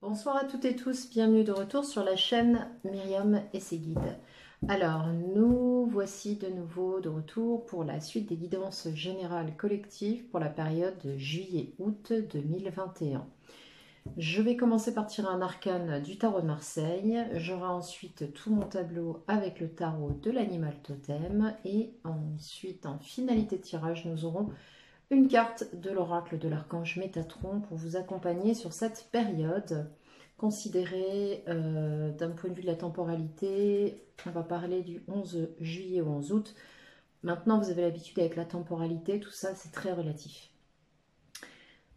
Bonsoir à toutes et tous, bienvenue de retour sur la chaîne Myriam et ses guides. Alors, nous voici de nouveau de retour pour la suite des guidances générales collectives pour la période de juillet-août 2021. Je vais commencer par tirer un arcane du tarot de Marseille. J'aurai ensuite tout mon tableau avec le tarot de l'animal totem. Et ensuite, en finalité de tirage, nous aurons une carte de l'oracle de l'archange Métatron pour vous accompagner sur cette période. Considérée d'un point de vue de la temporalité, on va parler du 11 juillet au 11 août. Maintenant, vous avez l'habitude avec la temporalité, tout ça, c'est très relatif.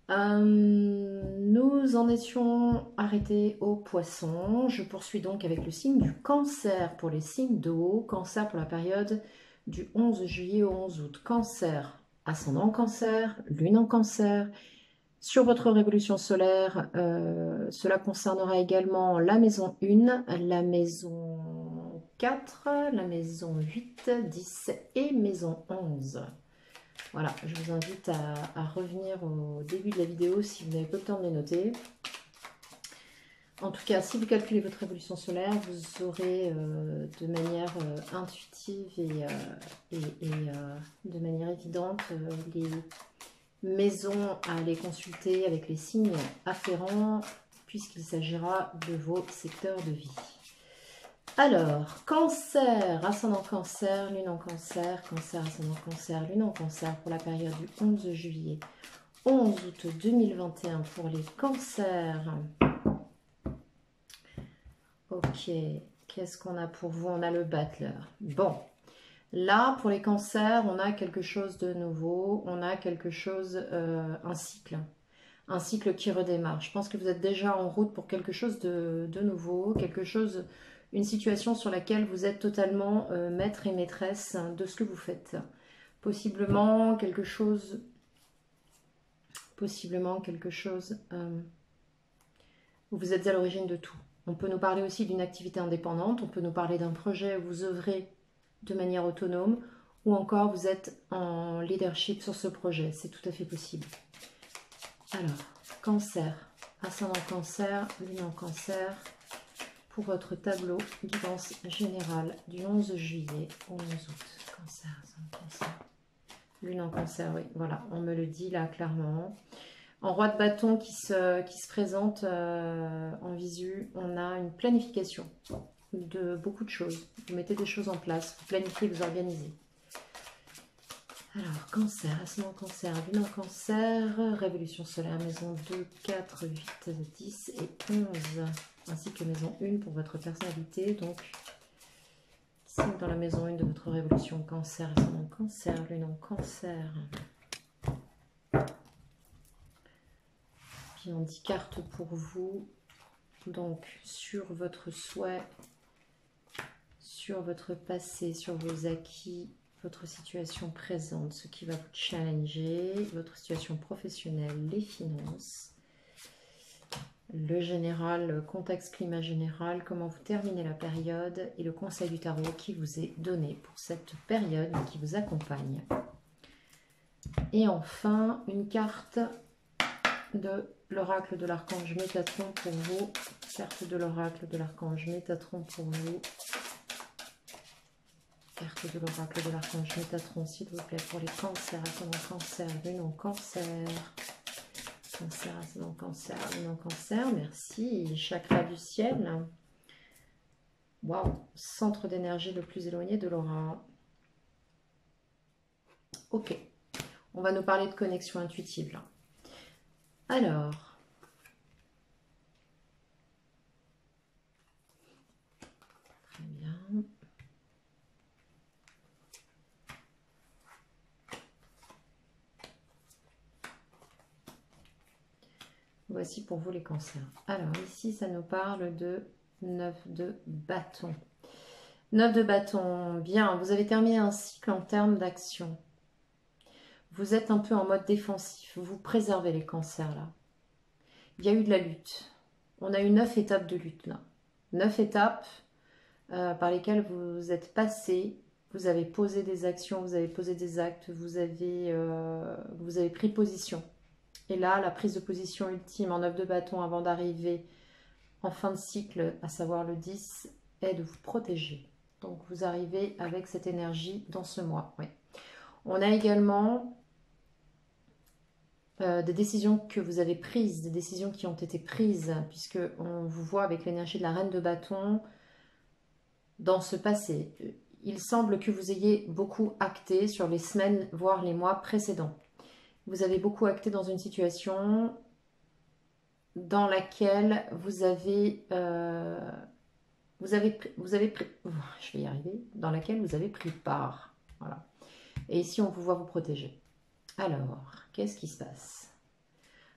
Nous en étions arrêtés au poisson. Je poursuis donc avec le signe du cancer pour les signes d'eau. Cancer pour la période du 11 juillet au 11 août. Cancer, ascendant cancer, lune en cancer. Sur votre révolution solaire, cela concernera également la maison 1, la maison 4, la maison 8, 10 et maison 11. Voilà, je vous invite à revenir au début de la vidéo si vous n'avez pas le temps de les noter. En tout cas, si vous calculez votre révolution solaire, vous aurez de manière intuitive et de manière évidente les maisons à aller consulter avec les signes afférents puisqu'il s'agira de vos secteurs de vie. Alors, cancer, ascendant cancer, lune en cancer, cancer, ascendant cancer, lune en cancer pour la période du 11 juillet, 11 août 2021 pour les cancers. Ok, qu'est-ce qu'on a pour vous? On a le battleur. Bon, là, pour les cancers, on a quelque chose de nouveau, on a quelque chose, un cycle qui redémarre. Je pense que vous êtes déjà en route pour quelque chose de nouveau, quelque chose, une situation sur laquelle vous êtes totalement maître et maîtresse de ce que vous faites. Possiblement quelque chose, où vous êtes à l'origine de tout. On peut nous parler aussi d'une activité indépendante, on peut nous parler d'un projet où vous œuvrez de manière autonome, ou encore vous êtes en leadership sur ce projet, c'est tout à fait possible. Alors, cancer, ascendant cancer, lune en cancer, pour votre tableau guidance générale du 11 juillet au 11 août. Cancer, ascendant cancer, lune en cancer, oui, voilà, on me le dit là clairement. En roi de bâton qui se présente en visu, on a une planification de beaucoup de choses. Vous mettez des choses en place, vous planifiez, vous organisez. Alors, cancer, ascendant cancer, lune en cancer, révolution solaire, maison 2, 4, 8, 10 et 11, ainsi que maison 1 pour votre personnalité. Donc, signe dans la maison 1 de votre révolution cancer, ascendant cancer, lune en cancer. Puis on dit carte pour vous, donc sur votre souhait, sur votre passé, sur vos acquis, votre situation présente, ce qui va vous challenger, votre situation professionnelle, les finances, le général, le contexte climat général, comment vous terminez la période et le conseil du tarot qui vous est donné pour cette période qui vous accompagne. Et enfin, une carte de l'oracle de l'archange Métatron pour vous. Carte de l'oracle de l'archange Métatron pour vous. Carte de l'oracle de l'archange Métatron, s'il vous plaît, pour les cancers, ascendant cancer, lune en cancer. Cancer, ascendant cancer, lune en cancer. Merci. Chakra du ciel. Waouh. Centre d'énergie le plus éloigné de l'aura. Ok. On va nous parler de connexion intuitive là. Alors, très bien. Voici pour vous les cancers. Alors ici, ça nous parle de 9 de bâton. 9 de bâton, bien, vous avez terminé un cycle en termes d'action. Vous êtes un peu en mode défensif, vous préservez les cancers là. Il y a eu de la lutte. On a eu 9 étapes de lutte là. 9 étapes par lesquelles vous êtes passé. Vous avez posé des actions, vous avez posé des actes, vous avez pris position. Et là, la prise de position ultime en 9 de bâton avant d'arriver en fin de cycle, à savoir le 10, est de vous protéger. Donc vous arrivez avec cette énergie dans ce mois. Oui. On a également des décisions que vous avez prises, des décisions qui ont été prises, puisque on vous voit avec l'énergie de la reine de bâton dans ce passé. Il semble que vous ayez beaucoup acté sur les semaines, voire les mois précédents. Vous avez beaucoup acté dans une situation dans laquelle vous avez pris, je vais y arriver, dans laquelle vous avez pris part. Voilà. Et ici, on vous voit vous protéger. Alors, qu'est-ce qui se passe?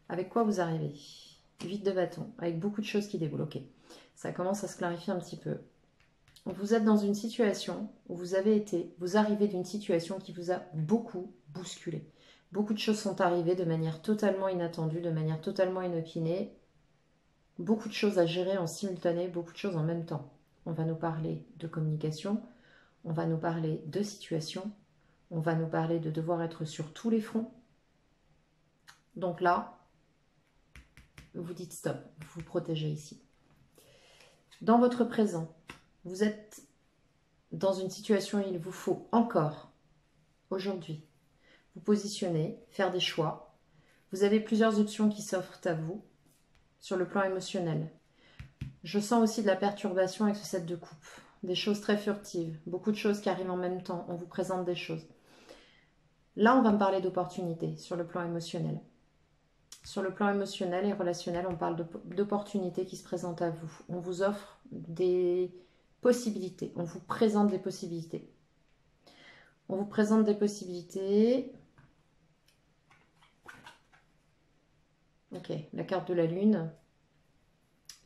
Avec quoi vous arrivez? 8 de bâton, avec beaucoup de choses qui déboulent. Ok, ça commence à se clarifier un petit peu. Vous êtes dans une situation où vous arrivez d'une situation qui vous a beaucoup bousculé. Beaucoup de choses sont arrivées de manière totalement inattendue, de manière totalement inopinée. Beaucoup de choses à gérer en simultané, beaucoup de choses en même temps. On va nous parler de communication, on va nous parler de situation, on va nous parler de devoir être sur tous les fronts. Donc là, vous dites stop, vous vous protégez ici. Dans votre présent, vous êtes dans une situation où il vous faut encore, aujourd'hui, vous positionner, faire des choix. Vous avez plusieurs options qui s'offrent à vous sur le plan émotionnel. Je sens aussi de la perturbation avec ce 7 de coupe. Des choses très furtives, beaucoup de choses qui arrivent en même temps. On vous présente des choses. Là, on va me parler d'opportunités sur le plan émotionnel. Sur le plan émotionnel et relationnel, on parle d'opportunités qui se présentent à vous. On vous offre des possibilités. On vous présente des possibilités. On vous présente des possibilités. Ok, la carte de la lune.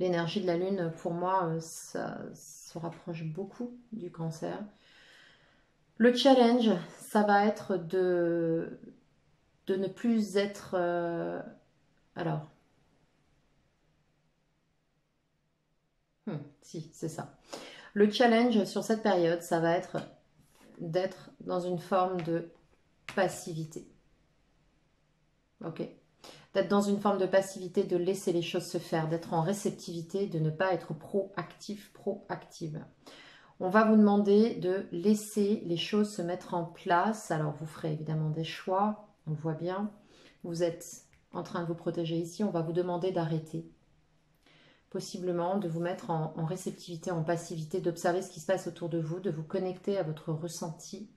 L'énergie de la lune, pour moi, ça se rapproche beaucoup du cancer. Le challenge, ça va être de ne plus être... alors, si, c'est ça. Le challenge sur cette période, ça va être d'être dans une forme de passivité. Ok. D'être dans une forme de passivité, de laisser les choses se faire, d'être en réceptivité, de ne pas être proactif, proactive. On va vous demander de laisser les choses se mettre en place. Alors, vous ferez évidemment des choix, on le voit bien. Vous êtes en train de vous protéger ici. On va vous demander d'arrêter. Possiblement de vous mettre en réceptivité, en passivité, d'observer ce qui se passe autour de vous, de vous connecter à votre ressenti,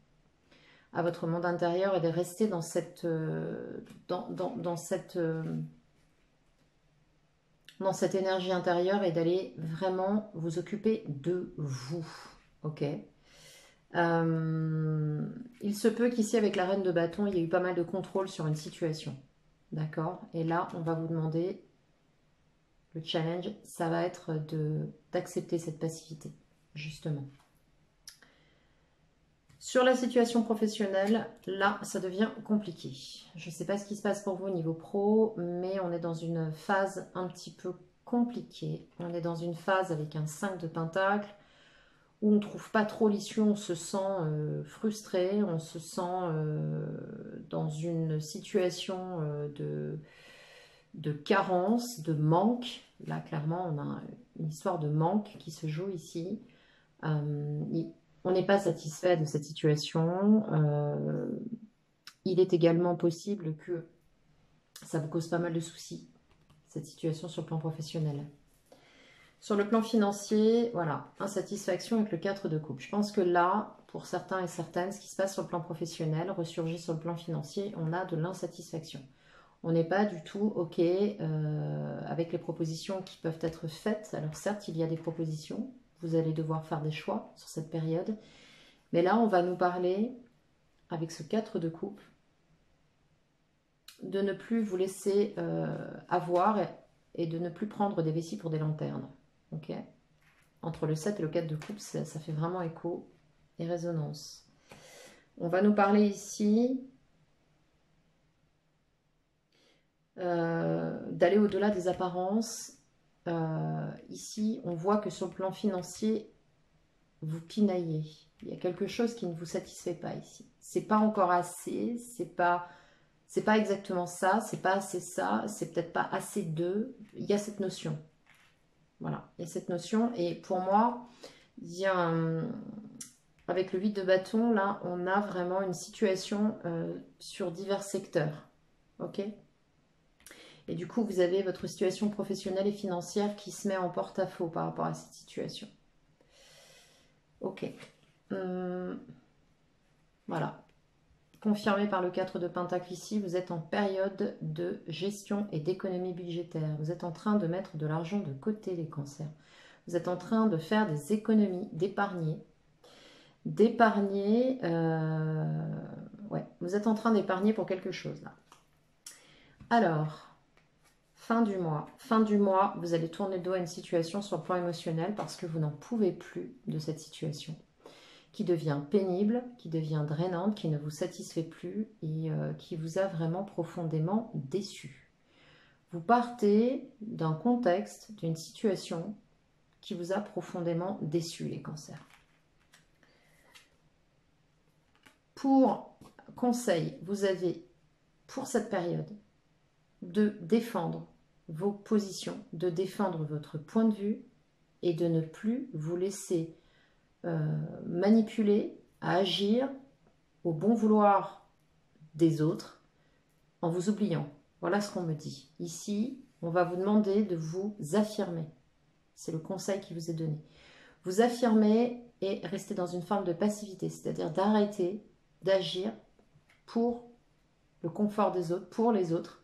à votre monde intérieur et de rester dans cette, dans cette énergie intérieure et d'aller vraiment vous occuper de vous. Ok. Il se peut qu'ici, avec la reine de bâton, il y ait eu pas mal de contrôle sur une situation. D'accord? Et là, on va vous demander, le challenge, ça va être d'accepter cette passivité, justement. Sur la situation professionnelle, là, ça devient compliqué. Je ne sais pas ce qui se passe pour vous au niveau pro, mais on est dans une phase un petit peu compliquée. On est dans une phase avec un 5 de pentacle, où on ne trouve pas trop l'issue, on se sent frustré, on se sent dans une situation de carence, de manque. Là, clairement, on a une histoire de manque qui se joue ici. On n'est pas satisfait de cette situation. Il est également possible que ça vous cause pas mal de soucis, cette situation sur le plan professionnel. Sur le plan financier, voilà, insatisfaction avec le 4 de coupe. Je pense que là, pour certains et certaines, ce qui se passe sur le plan professionnel ressurgit sur le plan financier, on a de l'insatisfaction. On n'est pas du tout OK avec les propositions qui peuvent être faites. Alors certes, il y a des propositions, vous allez devoir faire des choix sur cette période. Mais là, on va nous parler, avec ce 4 de coupe, de ne plus vous laisser avoir et de ne plus prendre des vessies pour des lanternes. Ok. Entre le 7 et le 4 de coupe, ça fait vraiment écho et résonance. On va nous parler ici d'aller au-delà des apparences. Ici, on voit que sur le plan financier, vous pinaillez. Il y a quelque chose qui ne vous satisfait pas ici. C'est pas encore assez, c'est pas exactement ça, c'est pas assez ça, c'est peut-être pas assez de. Il y a cette notion. Voilà, il y a cette notion. Et pour moi, il y a avec le 8 de bâton, là, on a vraiment une situation sur divers secteurs. Ok? Et du coup, vous avez votre situation professionnelle et financière qui se met en porte-à-faux par rapport à cette situation. Ok. Voilà. Confirmé par le 4 de Pentacle ici, vous êtes en période de gestion et d'économie budgétaire. Vous êtes en train de mettre de l'argent de côté, les cancers. Vous êtes en train de faire des économies, d'épargner. Ouais, vous êtes en train d'épargner pour quelque chose là. Alors, fin du mois. Fin du mois, vous allez tourner le dos à une situation sur le plan émotionnel parce que vous n'en pouvez plus de cette situation qui devient pénible, qui devient drainante, qui ne vous satisfait plus et qui vous a vraiment profondément déçu. Vous partez d'un contexte, d'une situation qui vous a profondément déçu, les cancers. Pour conseil, vous avez pour cette période de défendre vos positions, de défendre votre point de vue et de ne plus vous laisser manipuler, à agir au bon vouloir des autres en vous oubliant. Voilà ce qu'on me dit. Ici, on va vous demander de vous affirmer. C'est le conseil qui vous est donné. Vous affirmer et rester dans une forme de passivité, c'est-à-dire d'arrêter d'agir pour le confort des autres, pour les autres,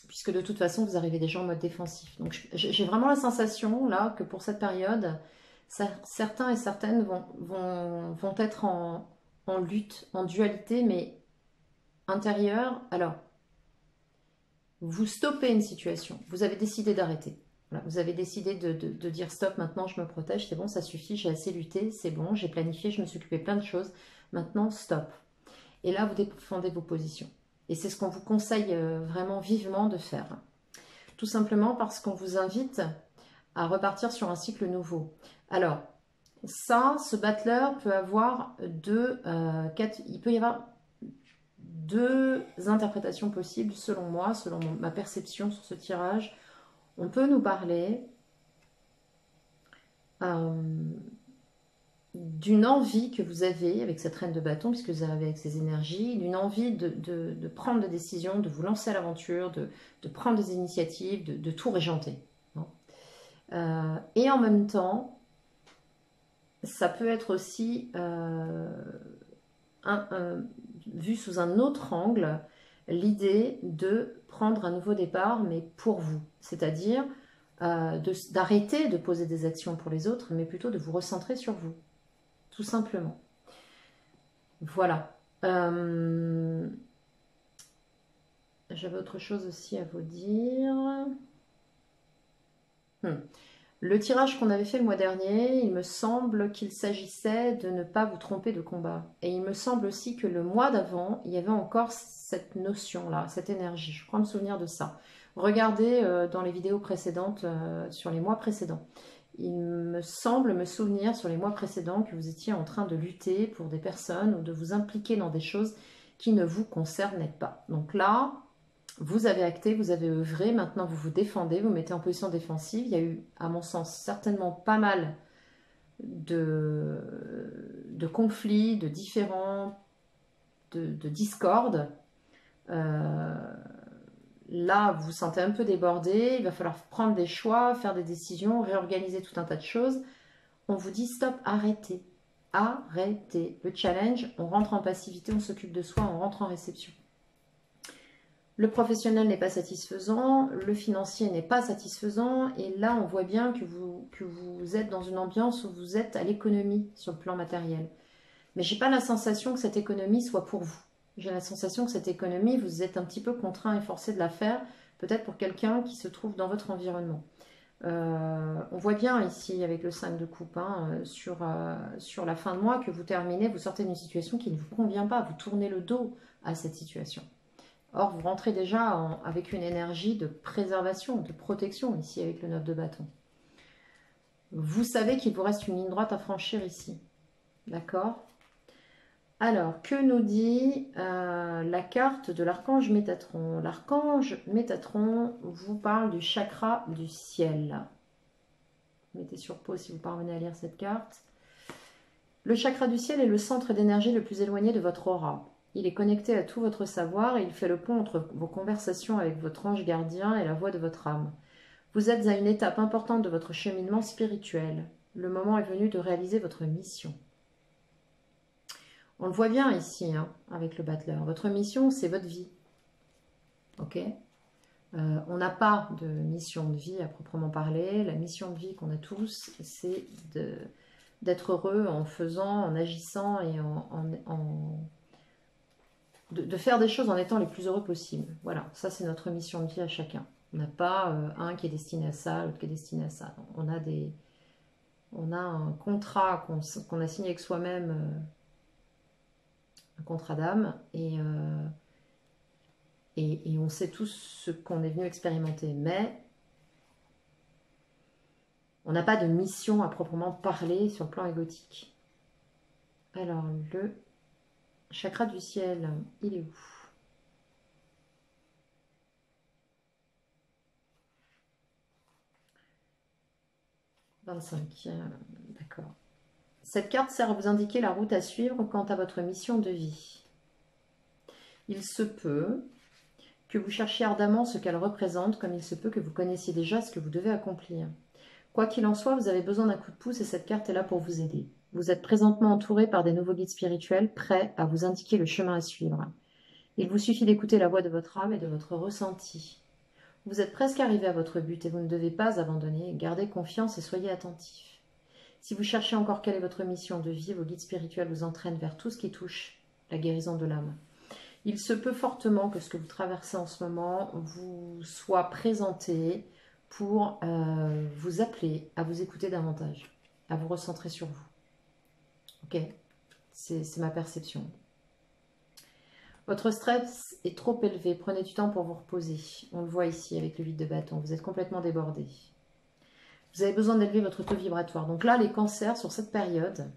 puisque de toute façon, vous arrivez déjà en mode défensif. Donc, j'ai vraiment la sensation, là, que pour cette période, certains et certaines vont être en lutte, en dualité, mais intérieure. Alors, vous stoppez une situation, vous avez décidé d'arrêter. Voilà, vous avez décidé de dire stop, maintenant je me protège, c'est bon, ça suffit, j'ai assez lutté, c'est bon, j'ai planifié, je me suis occupé plein de choses, maintenant stop. Et là, vous défendez vos positions. Et c'est ce qu'on vous conseille vraiment vivement de faire. Tout simplement parce qu'on vous invite à repartir sur un cycle nouveau. Alors, ça, ce battleur peut avoir il peut y avoir deux interprétations possibles selon moi, selon ma perception sur ce tirage. On peut nous parler d'une envie que vous avez avec cette reine de bâton, puisque vous arrivez avec ces énergies, d'une envie de prendre des décisions, de vous lancer à l'aventure, de prendre des initiatives, de tout régenter. Et en même temps, ça peut être aussi vu sous un autre angle, l'idée de prendre un nouveau départ, mais pour vous. C'est-à-dire d'arrêter de poser des actions pour les autres, mais plutôt de vous recentrer sur vous. Tout simplement. Voilà. J'avais autre chose aussi à vous dire. Le tirage qu'on avait fait le mois dernier, il me semble qu'il s'agissait de ne pas vous tromper de combat. Et il me semble aussi que le mois d'avant, il y avait encore cette notion-là, cette énergie. Je crois me souvenir de ça. Regardez dans les vidéos précédentes, sur les mois précédents. Il me semble me souvenir sur les mois précédents que vous étiez en train de lutter pour des personnes ou de vous impliquer dans des choses qui ne vous concernaient pas. Donc là, vous avez acté, vous avez œuvré, maintenant vous vous défendez, vous mettez en position défensive. Il y a eu, à mon sens, certainement pas mal de conflits, de différends, de discordes. Là, vous vous sentez un peu débordé, il va falloir prendre des choix, faire des décisions, réorganiser tout un tas de choses. On vous dit stop, arrêtez. Arrêtez. Le challenge, on rentre en passivité, on s'occupe de soi, on rentre en réception. Le professionnel n'est pas satisfaisant, le financier n'est pas satisfaisant, et là on voit bien que vous êtes dans une ambiance où vous êtes à l'économie sur le plan matériel. Mais je n'ai pas la sensation que cette économie soit pour vous. J'ai la sensation que cette économie, vous êtes un petit peu contraint et forcé de la faire, peut-être pour quelqu'un qui se trouve dans votre environnement. On voit bien ici avec le 5 de coupe sur la fin de mois que vous terminez, vous sortez d'une situation qui ne vous convient pas, vous tournez le dos à cette situation. Or, vous rentrez déjà avec une énergie de préservation, de protection ici avec le 9 de bâton. Vous savez qu'il vous reste une ligne droite à franchir ici. D'accord ? Alors, que nous dit la carte de l'archange Métatron? L'archange Métatron vous parle du chakra du ciel. Mettez sur pause si vous parvenez à lire cette carte. Le chakra du ciel est le centre d'énergie le plus éloigné de votre aura. Il est connecté à tout votre savoir et il fait le pont entre vos conversations avec votre ange gardien et la voix de votre âme. Vous êtes à une étape importante de votre cheminement spirituel. Le moment est venu de réaliser votre mission. On le voit bien ici, hein, avec le battleur. Votre mission, c'est votre vie. Ok ? On n'a pas de mission de vie à proprement parler. La mission de vie qu'on a tous, c'est d'être heureux en faisant, en agissant et de faire des choses en étant les plus heureux possible. Voilà, ça c'est notre mission de vie à chacun. On n'a pas un qui est destiné à ça, l'autre qui est destiné à ça. Non, on a un contrat qu'on a signé avec soi-même, un contrat d'âme, et on sait tous ce qu'on est venu expérimenter. Mais on n'a pas de mission à proprement parler sur le plan égotique. Alors, le chakra du ciel, il est où? 25, d'accord. Cette carte sert à vous indiquer la route à suivre quant à votre mission de vie. Il se peut que vous cherchiez ardemment ce qu'elle représente, comme il se peut que vous connaissiez déjà ce que vous devez accomplir. Quoi qu'il en soit, vous avez besoin d'un coup de pouce et cette carte est là pour vous aider. Vous êtes présentement entouré par des nouveaux guides spirituels prêts à vous indiquer le chemin à suivre. Il vous suffit d'écouter la voix de votre âme et de votre ressenti. Vous êtes presque arrivé à votre but et vous ne devez pas abandonner. Gardez confiance et soyez attentif. Si vous cherchez encore quelle est votre mission de vie, vos guides spirituels vous entraînent vers tout ce qui touche la guérison de l'âme. Il se peut fortement que ce que vous traversez en ce moment vous soit présenté pour vous appeler à vous écouter davantage, à vous recentrer sur vous. Ok, c'est ma perception. Votre stress est trop élevé, prenez du temps pour vous reposer. On le voit ici avec le vide de bâton, vous êtes complètement débordé. Vous avez besoin d'élever votre taux vibratoire. Donc là, les cancers, sur cette période,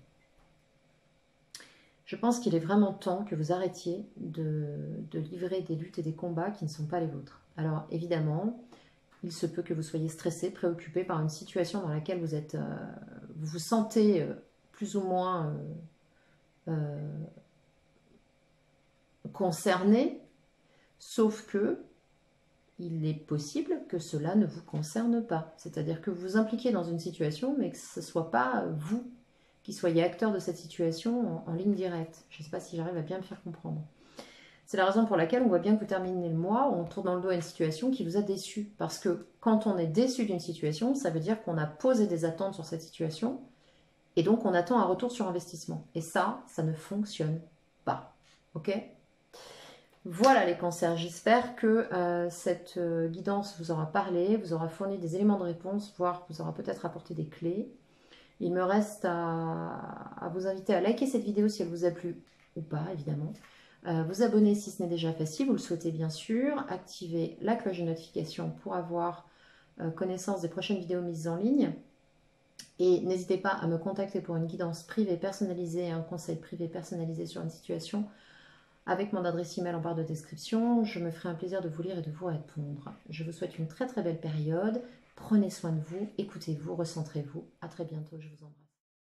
je pense qu'il est vraiment temps que vous arrêtiez de livrer des luttes et des combats qui ne sont pas les vôtres. Alors évidemment, il se peut que vous soyez stressé, préoccupé par une situation dans laquelle vous êtes, vous vous sentez plus ou moins concerné, sauf que il est possible que cela ne vous concerne pas. C'est-à-dire que vous vous impliquez dans une situation, mais que ce ne soit pas vous qui soyez acteur de cette situation en ligne directe. Je ne sais pas si j'arrive à bien me faire comprendre. C'est la raison pour laquelle on voit bien que vous terminez le mois, on tourne dans le dos à une situation qui vous a déçu. Parce que quand on est déçu d'une situation, ça veut dire qu'on a posé des attentes sur cette situation, et donc on attend un retour sur investissement. Et ça ne fonctionne pas. Ok ? Voilà les cancers, j'espère que cette guidance vous aura parlé, vous aura fourni des éléments de réponse, voire vous aura peut-être apporté des clés. Il me reste à vous inviter à liker cette vidéo si elle vous a plu ou pas, évidemment. Vous abonner si ce n'est déjà fait, si vous le souhaitez bien sûr. Activer la cloche de notification pour avoir connaissance des prochaines vidéos mises en ligne. Et n'hésitez pas à me contacter pour une guidance privée personnalisée et un conseil privé personnalisé sur une situation avec mon adresse email en barre de description. Je me ferai un plaisir de vous lire et de vous répondre. Je vous souhaite une très très belle période. Prenez soin de vous, écoutez-vous, recentrez-vous. À très bientôt, je vous embrasse.